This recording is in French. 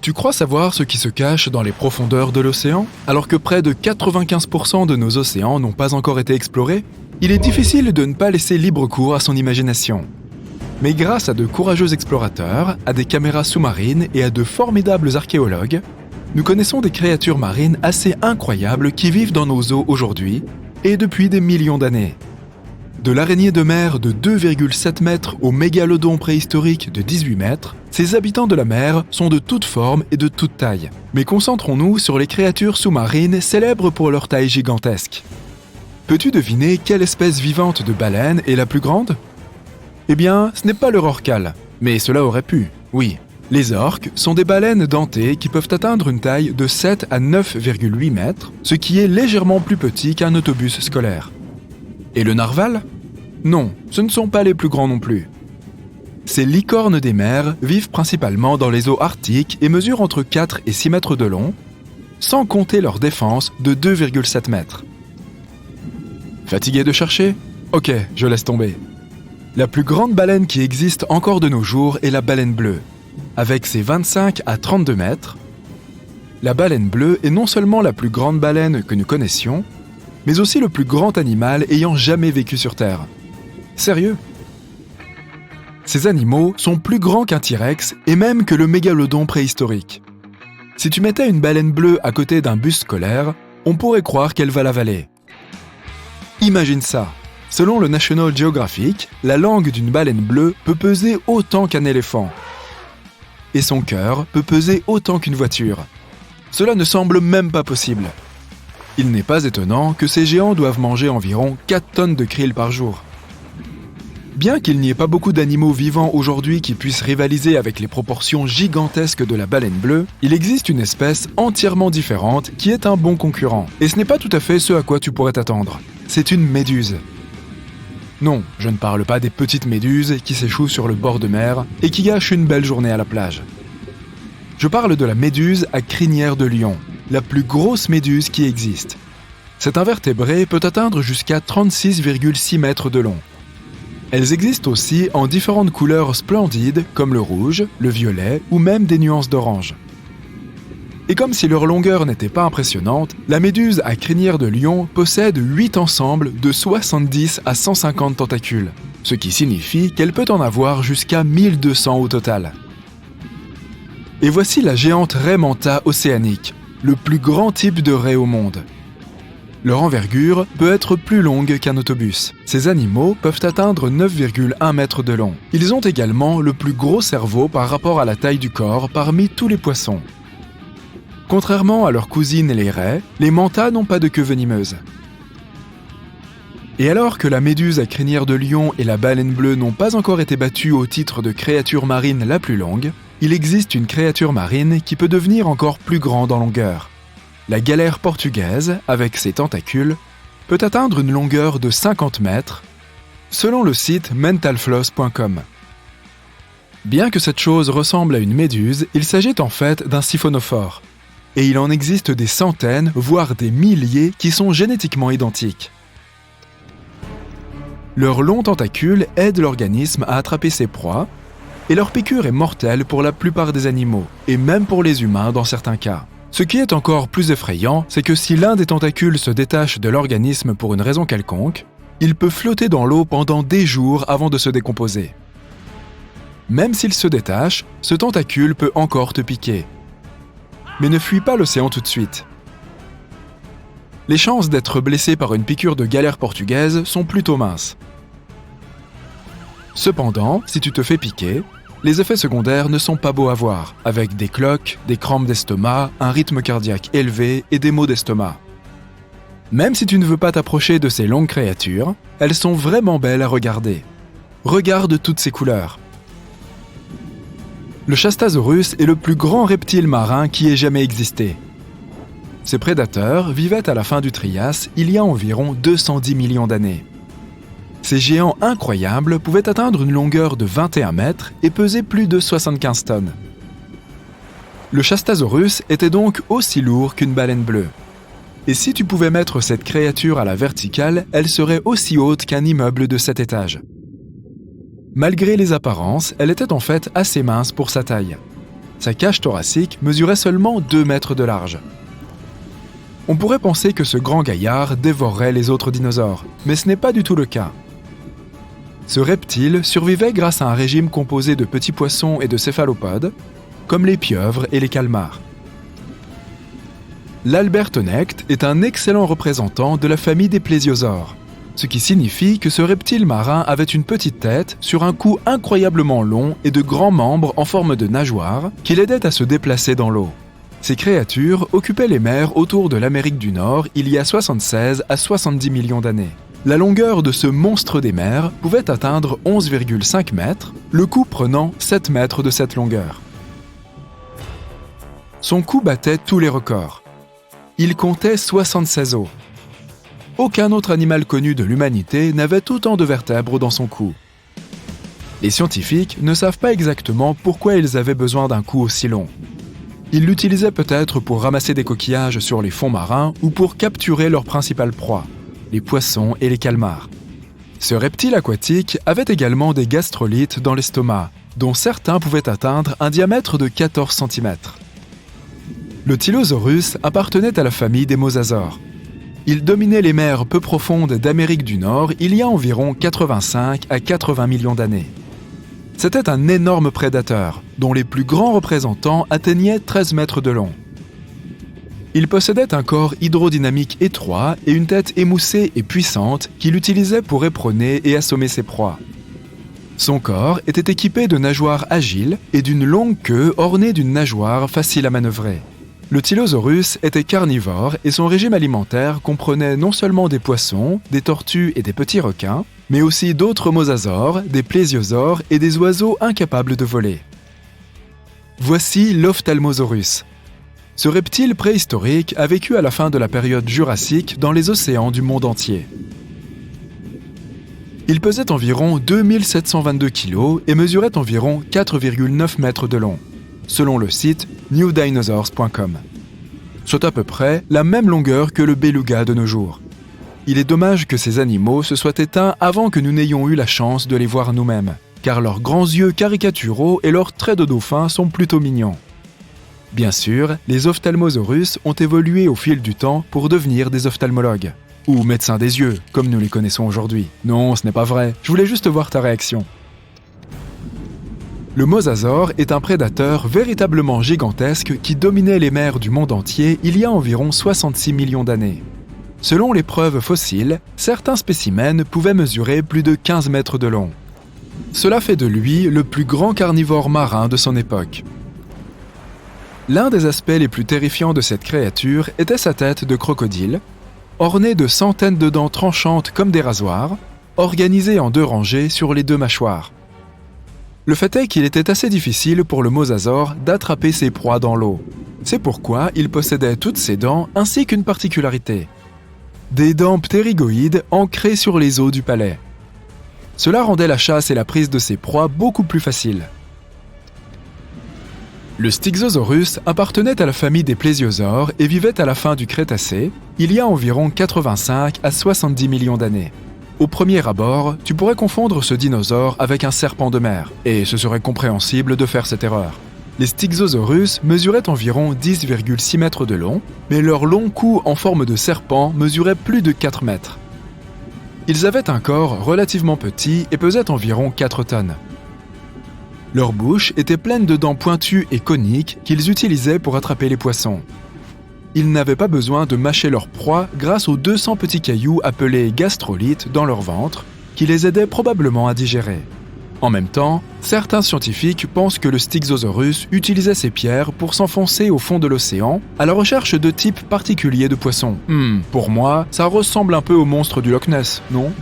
Tu crois savoir ce qui se cache dans les profondeurs de l'océan? Alors que près de 95% de nos océans n'ont pas encore été explorés, il est difficile de ne pas laisser libre cours à son imagination. Mais grâce à de courageux explorateurs, à des caméras sous-marines et à de formidables archéologues, nous connaissons des créatures marines assez incroyables qui vivent dans nos eaux aujourd'hui et depuis des millions d'années. De l'araignée de mer de 2,7 mètres au mégalodon préhistorique de 18 mètres, ces habitants de la mer sont de toutes formes et de toutes tailles. Mais concentrons-nous sur les créatures sous-marines célèbres pour leur taille gigantesque. Peux-tu deviner quelle espèce vivante de baleine est la plus grande? Eh bien, ce n'est pas le rorqual, mais cela aurait pu, oui. Les orques sont des baleines dentées qui peuvent atteindre une taille de 7 à 9,8 mètres, ce qui est légèrement plus petit qu'un autobus scolaire. Et le narval? Non, ce ne sont pas les plus grands non plus. Ces licornes des mers vivent principalement dans les eaux arctiques et mesurent entre 4 et 6 mètres de long, sans compter leur défense de 2,7 mètres. Fatigué de chercher? Ok, je laisse tomber. La plus grande baleine qui existe encore de nos jours est la baleine bleue. Avec ses 25 à 32 mètres, la baleine bleue est non seulement la plus grande baleine que nous connaissions, mais aussi le plus grand animal ayant jamais vécu sur Terre. Sérieux? Ces animaux sont plus grands qu'un T-Rex et même que le mégalodon préhistorique. Si tu mettais une baleine bleue à côté d'un bus scolaire, on pourrait croire qu'elle va l'avaler. Imagine ça. Selon le National Geographic, la langue d'une baleine bleue peut peser autant qu'un éléphant. Et son cœur peut peser autant qu'une voiture. Cela ne semble même pas possible. Il n'est pas étonnant que ces géants doivent manger environ 4 tonnes de krill par jour. Bien qu'il n'y ait pas beaucoup d'animaux vivants aujourd'hui qui puissent rivaliser avec les proportions gigantesques de la baleine bleue, il existe une espèce entièrement différente qui est un bon concurrent. Et ce n'est pas tout à fait ce à quoi tu pourrais t'attendre. C'est une méduse. Non, je ne parle pas des petites méduses qui s'échouent sur le bord de mer et qui gâchent une belle journée à la plage. Je parle de la méduse à crinière de lion, la plus grosse méduse qui existe. Cet invertébré peut atteindre jusqu'à 36,6 mètres de long. Elles existent aussi en différentes couleurs splendides comme le rouge, le violet ou même des nuances d'orange. Et comme si leur longueur n'était pas impressionnante, la méduse à crinière de lion possède 8 ensembles de 70 à 150 tentacules, ce qui signifie qu'elle peut en avoir jusqu'à 1200 au total. Et voici la géante raie manta océanique, le plus grand type de raie au monde. Leur envergure peut être plus longue qu'un autobus. Ces animaux peuvent atteindre 9,1 mètres de long. Ils ont également le plus gros cerveau par rapport à la taille du corps parmi tous les poissons. Contrairement à leurs cousines les raies, les mantas n'ont pas de queue venimeuse. Et alors que la méduse à crinière de lion et la baleine bleue n'ont pas encore été battues au titre de créature marine la plus longue, il existe une créature marine qui peut devenir encore plus grande en longueur. La galère portugaise, avec ses tentacules, peut atteindre une longueur de 50 mètres, selon le site mentalfloss.com. Bien que cette chose ressemble à une méduse, il s'agit en fait d'un siphonophore. Et il en existe des centaines, voire des milliers, qui sont génétiquement identiques. Leurs longs tentacules aident l'organisme à attraper ses proies, et leur piqûre est mortelle pour la plupart des animaux, et même pour les humains dans certains cas. Ce qui est encore plus effrayant, c'est que si l'un des tentacules se détache de l'organisme pour une raison quelconque, il peut flotter dans l'eau pendant des jours avant de se décomposer. Même s'il se détache, ce tentacule peut encore te piquer. Mais ne fuis pas l'océan tout de suite. Les chances d'être blessé par une piqûre de galère portugaise sont plutôt minces. Cependant, si tu te fais piquer, les effets secondaires ne sont pas beaux à voir, avec des cloques, des crampes d'estomac, un rythme cardiaque élevé et des maux d'estomac. Même si tu ne veux pas t'approcher de ces longues créatures, elles sont vraiment belles à regarder. Regarde toutes ces couleurs. Le Chastasaurus est le plus grand reptile marin qui ait jamais existé. Ces prédateurs vivaient à la fin du Trias il y a environ 210 millions d'années. Ces géants incroyables pouvaient atteindre une longueur de 21 mètres et peser plus de 75 tonnes. Le Chastasaurus était donc aussi lourd qu'une baleine bleue. Et si tu pouvais mettre cette créature à la verticale, elle serait aussi haute qu'un immeuble de 7 étages. Malgré les apparences, elle était en fait assez mince pour sa taille. Sa cage thoracique mesurait seulement 2 mètres de large. On pourrait penser que ce grand gaillard dévorerait les autres dinosaures, mais ce n'est pas du tout le cas. Ce reptile survivait grâce à un régime composé de petits poissons et de céphalopodes, comme les pieuvres et les calmars. L'Albertonecte est un excellent représentant de la famille des plésiosaures, ce qui signifie que ce reptile marin avait une petite tête sur un cou incroyablement long et de grands membres en forme de nageoires qui l'aidaient à se déplacer dans l'eau. Ces créatures occupaient les mers autour de l'Amérique du Nord il y a 76 à 70 millions d'années. La longueur de ce monstre des mers pouvait atteindre 11,5 mètres, le cou prenant 7 mètres de cette longueur. Son cou battait tous les records. Il comptait 76 os. Aucun autre animal connu de l'humanité n'avait autant de vertèbres dans son cou. Les scientifiques ne savent pas exactement pourquoi ils avaient besoin d'un cou aussi long. Ils l'utilisaient peut-être pour ramasser des coquillages sur les fonds marins ou pour capturer leur principale proie, les poissons et les calmars. Ce reptile aquatique avait également des gastrolites dans l'estomac, dont certains pouvaient atteindre un diamètre de 14 cm. Le Tylosaurus appartenait à la famille des mosasaures. Il dominait les mers peu profondes d'Amérique du Nord il y a environ 85 à 80 millions d'années. C'était un énorme prédateur, dont les plus grands représentants atteignaient 13 mètres de long. Il possédait un corps hydrodynamique étroit et une tête émoussée et puissante qu'il utilisait pour éperonner et assommer ses proies. Son corps était équipé de nageoires agiles et d'une longue queue ornée d'une nageoire facile à manœuvrer. Le Tylosaurus était carnivore et son régime alimentaire comprenait non seulement des poissons, des tortues et des petits requins, mais aussi d'autres mosasaures, des plésiosaures et des oiseaux incapables de voler. Voici l'Ophthalmosaurus. Ce reptile préhistorique a vécu à la fin de la période jurassique dans les océans du monde entier. Il pesait environ 2722 kg et mesurait environ 4,9 mètres de long, selon le site newdinosaurs.com. Soit à peu près la même longueur que le beluga de nos jours. Il est dommage que ces animaux se soient éteints avant que nous n'ayons eu la chance de les voir nous-mêmes, car leurs grands yeux caricaturaux et leurs traits de dauphin sont plutôt mignons. Bien sûr, les Ophthalmosaurus ont évolué au fil du temps pour devenir des ophtalmologues, ou médecins des yeux, comme nous les connaissons aujourd'hui. Non, ce n'est pas vrai, je voulais juste voir ta réaction. Le mosasaure est un prédateur véritablement gigantesque qui dominait les mers du monde entier il y a environ 66 millions d'années. Selon les preuves fossiles, certains spécimens pouvaient mesurer plus de 15 mètres de long. Cela fait de lui le plus grand carnivore marin de son époque. L'un des aspects les plus terrifiants de cette créature était sa tête de crocodile, ornée de centaines de dents tranchantes comme des rasoirs, organisées en 2 rangées sur les 2 mâchoires. Le fait est qu'il était assez difficile pour le mosasaure d'attraper ses proies dans l'eau. C'est pourquoi il possédait toutes ses dents ainsi qu'une particularité. Des dents ptérygoïdes ancrées sur les os du palais. Cela rendait la chasse et la prise de ses proies beaucoup plus faciles. Le Styxosaurus appartenait à la famille des plésiosaures et vivait à la fin du Crétacé, il y a environ 85 à 70 millions d'années. Au premier abord, tu pourrais confondre ce dinosaure avec un serpent de mer, et ce serait compréhensible de faire cette erreur. Les Styxosaurus mesuraient environ 10,6 mètres de long, mais leur long cou en forme de serpent mesurait plus de 4 mètres. Ils avaient un corps relativement petit et pesaient environ 4 tonnes. Leur bouche était pleine de dents pointues et coniques qu'ils utilisaient pour attraper les poissons. Ils n'avaient pas besoin de mâcher leur proie grâce aux 200 petits cailloux appelés gastrolites dans leur ventre, qui les aidaient probablement à digérer. En même temps, certains scientifiques pensent que le Styxosaurus utilisait ces pierres pour s'enfoncer au fond de l'océan à la recherche de types particuliers de poissons. Pour moi, ça ressemble un peu au monstre du Loch Ness, non ?